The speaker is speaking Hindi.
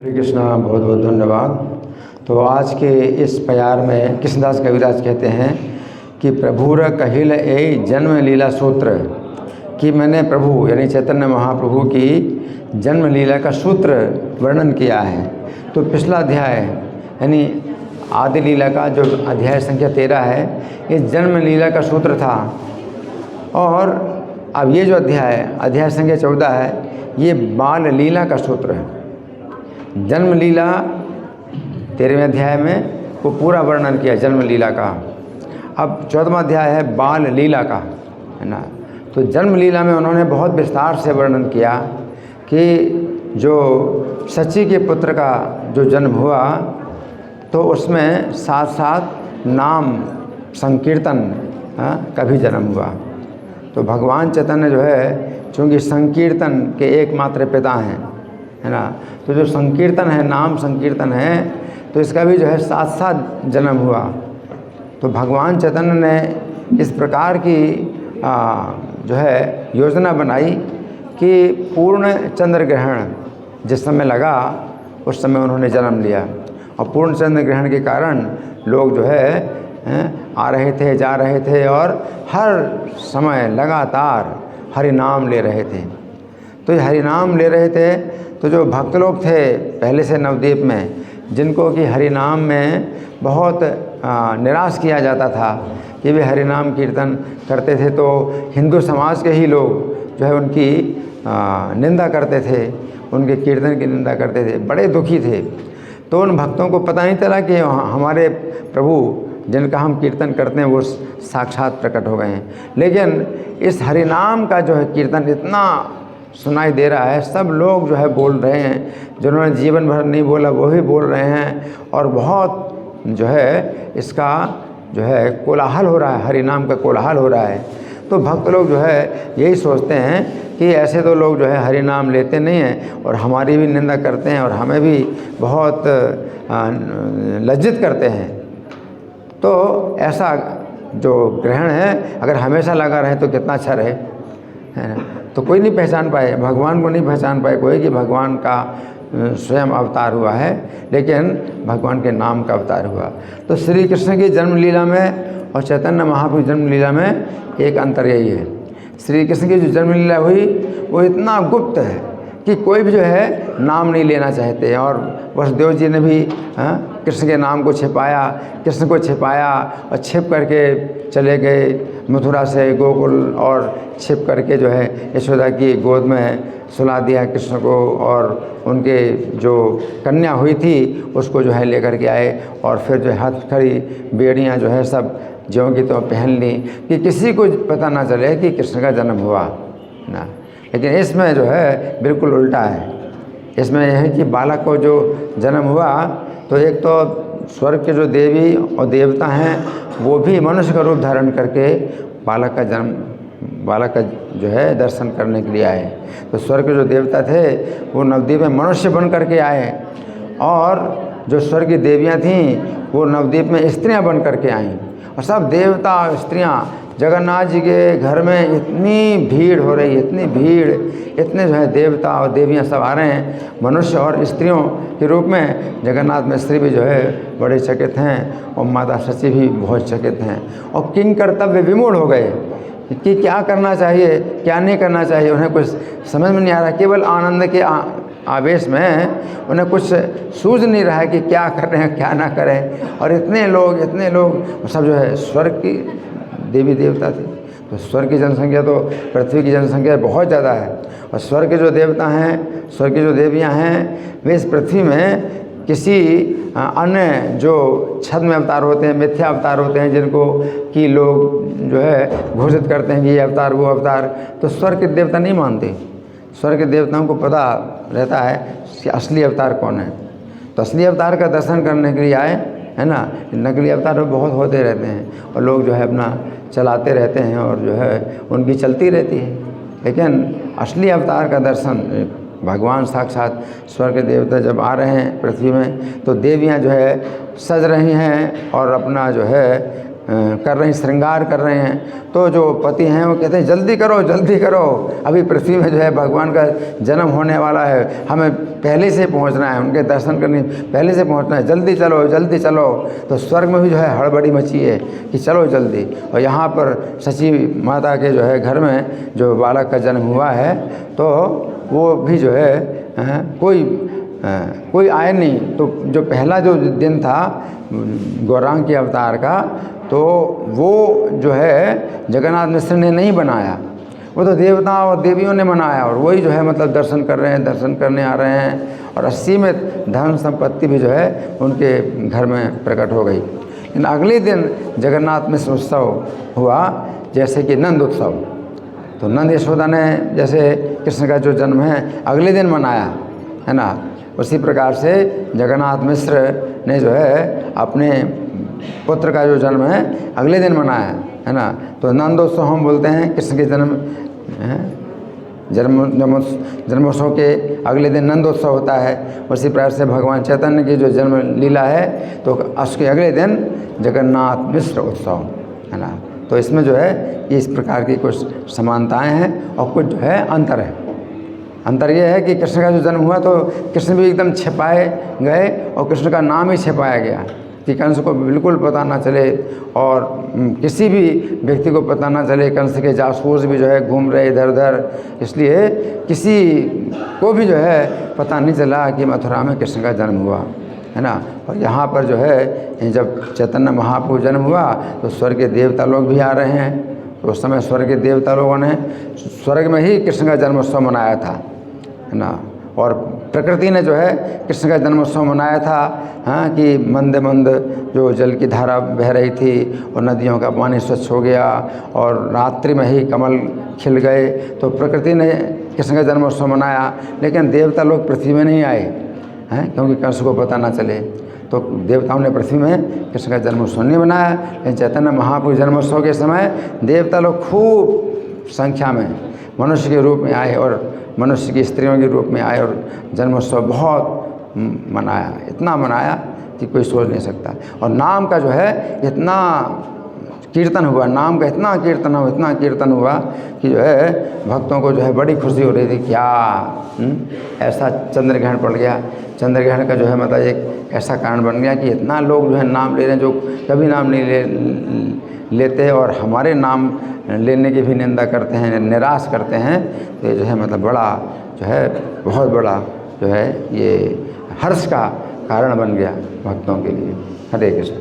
हरे कृष्णा, बहुत बहुत धन्यवाद। तो आज के इस प्यार में कृष्णदास कविराज कहते हैं कि प्रभुर कहिल ए जन्म लीला सूत्र, कि मैंने प्रभु यानी चैतन्य महाप्रभु की जन्म लीला का सूत्र वर्णन किया है। तो पिछला अध्याय यानी आदि लीला का जो अध्याय संख्या 13 है, ये जन्म लीला का सूत्र था। और अब ये जो अध्याय संख्या 14 है, ये बाल लीला का सूत्र है। जन्म लीला 13वें अध्याय में वो पूरा वर्णन किया जन्म लीला का। अब 14वां अध्याय है बाल लीला का, है ना। तो जन्म लीला में उन्होंने बहुत विस्तार से वर्णन किया कि जो सची के पुत्र का जो जन्म हुआ, तो उसमें साथ साथ नाम संकीर्तन का भी जन्म हुआ। तो भगवान चैतन्य जो है, चूँकि संकीर्तन के एकमात्र पिता हैं, है ना, तो जो संकीर्तन है, नाम संकीर्तन है, तो इसका भी जो है साथ साथ जन्म हुआ। तो भगवान चैतन्य ने इस प्रकार की जो है योजना बनाई कि पूर्ण चंद्र ग्रहण जिस समय लगा, उस समय उन्होंने जन्म लिया। और पूर्ण चंद्र ग्रहण के कारण लोग जो है आ रहे थे, जा रहे थे, और हर समय लगातार हरि नाम ले रहे थे। तो ये हरि नाम ले रहे थे, तो जो भक्त लोग थे पहले से नवद्वीप में, जिनको कि हरि नाम में बहुत निराश किया जाता था कि वे हरि नाम कीर्तन करते थे, तो हिंदू समाज के ही लोग जो है उनकी निंदा करते थे, उनके कीर्तन की निंदा करते थे, बड़े दुखी थे। तो उन भक्तों को पता नहीं चला कि हमारे प्रभु जिनका हम कीर्तन करते हैं वो साक्षात प्रकट हो गए हैं। लेकिन इस हरि नाम का जो है कीर्तन इतना सुनाई दे रहा है, सब लोग जो है बोल रहे हैं, जिन्होंने जीवन भर नहीं बोला वो भी बोल रहे हैं, और बहुत जो है इसका जो है कोलाहल हो रहा है, हरि नाम का कोलाहल हो रहा है। तो भक्त लोग जो है यही सोचते हैं कि ऐसे तो लोग जो है हरि नाम लेते नहीं हैं और हमारी भी निंदा करते हैं और हमें भी बहुत लज्जित करते हैं। तो ऐसा जो ग्रहण है अगर हमेशा लगा रहे तो कितना अच्छा रहे, है ना। तो कोई नहीं पहचान पाए, भगवान को नहीं पहचान पाए कोई कि भगवान का स्वयं अवतार हुआ है, लेकिन भगवान के नाम का अवतार हुआ। तो श्री कृष्ण की जन्म लीला में और चैतन्य महाप्रभु की जन्म लीला में एक अंतर यही है। श्री कृष्ण की जो जन्म लीला हुई वो इतना गुप्त है कि कोई भी जो है नाम नहीं लेना चाहते, और वसुदेव जी ने भी कृष्ण के नाम को छिपाया, कृष्ण को छिपाया और छिप करके चले गए मथुरा से गोकुल, और छिप करके जो है यशोदा की गोद में सुला दिया कृष्ण को, और उनके जो कन्या हुई थी उसको जो है लेकर के आए, और फिर जो है हथकड़ी बेड़ियाँ जो है सब ज्यों की तो पहन ली कि किसी को पता ना चले कि कृष्ण का जन्म हुआ ना। लेकिन इसमें जो है बिल्कुल उल्टा है। इसमें यह है कि बालक को जो जन्म हुआ, तो एक तो स्वर्ग के जो देवी और देवता हैं वो भी मनुष्य का रूप धारण करके बालक का जो है दर्शन करने के लिए आए। तो स्वर्ग के जो देवता थे वो नवद्वीप में मनुष्य बन करके आए, और जो स्वर्ग की देवियाँ थीं वो नवद्वीप में स्त्रियाँ बन करके आईं। और सब देवता और स्त्रियाँ, जगन्नाथ जी के घर में इतनी भीड़ हो रही, इतनी भीड़, इतने जो है देवता और देवियाँ सब आ रहे हैं मनुष्य और स्त्रियों के रूप में। जगन्नाथ मिश्री भी जो है बड़े चकित हैं, और माता सची भी बहुत चकित हैं, और किंग कर्तव्य विमूढ़ हो गए कि क्या करना चाहिए क्या नहीं करना चाहिए। उन्हें कुछ समझ में नहीं आ रहा, केवल आनंद के आवेश में उन्हें कुछ सूझ नहीं रहा है कि क्या कर रहे हैं क्या ना करें। और इतने लोग सब जो है स्वर्ग की देवी देवता थे। तो स्वर्ग की जनसंख्या तो पृथ्वी की जनसंख्या बहुत ज़्यादा है, और स्वर्ग के जो देवता हैं, स्वर्ग की जो देवियाँ हैं, वे इस पृथ्वी में किसी अन्य जो छद में अवतार होते हैं, मिथ्या अवतार होते हैं, जिनको कि लोग जो है घोषित करते हैं कि ये अवतार वो अवतार, तो स्वर्ग के देवता नहीं मानते। स्वर्ग के देवताओं को पता रहता है कि असली अवतार कौन है। तो असली अवतार का दर्शन करने के लिए आए, है ना। नकली अवतार बहुत होते रहते हैं, और लोग जो है अपना चलाते रहते हैं, और जो है उनकी चलती रहती है। लेकिन असली अवतार का दर्शन, भगवान साक्षात स्वर्ग के देवता जब आ रहे हैं पृथ्वी में, तो देवियां जो है सज रही हैं और अपना जो है कर रहे हैं, श्रृंगार कर रहे हैं। तो जो पति हैं वो कहते हैं जल्दी करो जल्दी करो, अभी पृथ्वी में जो है भगवान का जन्म होने वाला है, हमें पहले से पहुंचना है, उनके दर्शन करने पहले से पहुंचना है, जल्दी चलो जल्दी चलो। तो स्वर्ग में भी जो है हड़बड़ी मची है कि चलो जल्दी। और यहाँ पर सची माता के जो है घर में जो बालक का जन्म हुआ है तो वो भी जो है कोई आए नहीं। तो जो पहला जो दिन था गौरांग के अवतार का, तो वो जो है जगन्नाथ मिश्र ने नहीं बनाया, वो तो देवता और देवियों ने बनाया। और वही जो है मतलब दर्शन कर रहे हैं, दर्शन करने आ रहे हैं, और असीमित धन संपत्ति भी जो है उनके घर में प्रकट हो गई। लेकिन अगले दिन जगन्नाथ मिश्र उत्सव हुआ, जैसे कि नंद उत्सव। तो नंद यशोदा ने जैसे कृष्ण का जो जन्म है अगले दिन मनाया है ना, उसी प्रकार से जगन्नाथ मिश्र ने जो है अपने पुत्र का जो जन्म है अगले दिन मनाया है ना। तो नंदोत्सव हम बोलते हैं कृष्ण के जन्मोत्सव के अगले दिन नंदोत्सव होता है। उसी प्रकार से भगवान चैतन्य की जो जन्म लीला है तो उसके अगले दिन जगन्नाथ मिश्र उत्सव है ना। तो इसमें जो है इस प्रकार की कुछ समानताएं हैं और कुछ जो है अंतर है। अंतर ये है कि कृष्ण का जो जन्म हुआ तो कृष्ण भी एकदम छिपाए गए और कृष्ण का नाम ही छिपाया गया कि कंस को बिल्कुल पता ना चले और किसी भी व्यक्ति को पता ना चले। कंस के जासूस भी जो है घूम रहे इधर उधर, इसलिए किसी को भी जो है पता नहीं चला कि मथुरा में कृष्ण का जन्म हुआ है ना। और यहाँ पर जो है जब चैतन्य महाप्रभु जन्म हुआ तो स्वर्ग के देवता लोग भी आ रहे हैं। तो उस समय स्वर्ग के देवता लोगों ने स्वर्ग में ही कृष्ण का जन्मोत्सव मनाया था है ना। और प्रकृति ने जो है कृष्ण का जन्मोत्सव मनाया था हाँ, कि मंद मंद जो जल की धारा बह रही थी और नदियों का पानी स्वच्छ हो गया और रात्रि में ही कमल खिल गए। तो प्रकृति ने कृष्ण का जन्मोत्सव मनाया, लेकिन देवता लोग पृथ्वी में नहीं आए हैं क्योंकि कंस को पता ना चले। तो देवताओं ने पृथ्वी में कृष्ण का जन्मोत्सव नहीं मनाया, लेकिन चैतन्य महाप्रभु जन्मोत्सव के समय देवता लोग खूब संख्या में मनुष्य के रूप में आए और मनुष्य की स्त्रियों के रूप में आए और जन्मोत्सव बहुत मनाया, इतना मनाया कि कोई सोच नहीं सकता। और नाम का जो है इतना कीर्तन हुआ, नाम का इतना कीर्तन हुआ कि जो है भक्तों को जो है बड़ी खुशी हो रही थी। क्या ऐसा चंद्रग्रहण पड़ गया, चंद्रग्रहण का जो है मतलब एक ऐसा कारण बन गया कि इतना लोग जो है नाम ले रहे हैं जो कभी नाम नहीं लेते और हमारे नाम लेने की भी निंदा करते हैं, निराश करते हैं। तो ये जो है मतलब बड़ा जो है बहुत बड़ा जो है ये हर्ष का कारण बन गया भक्तों के लिए। हरे कृष्ण।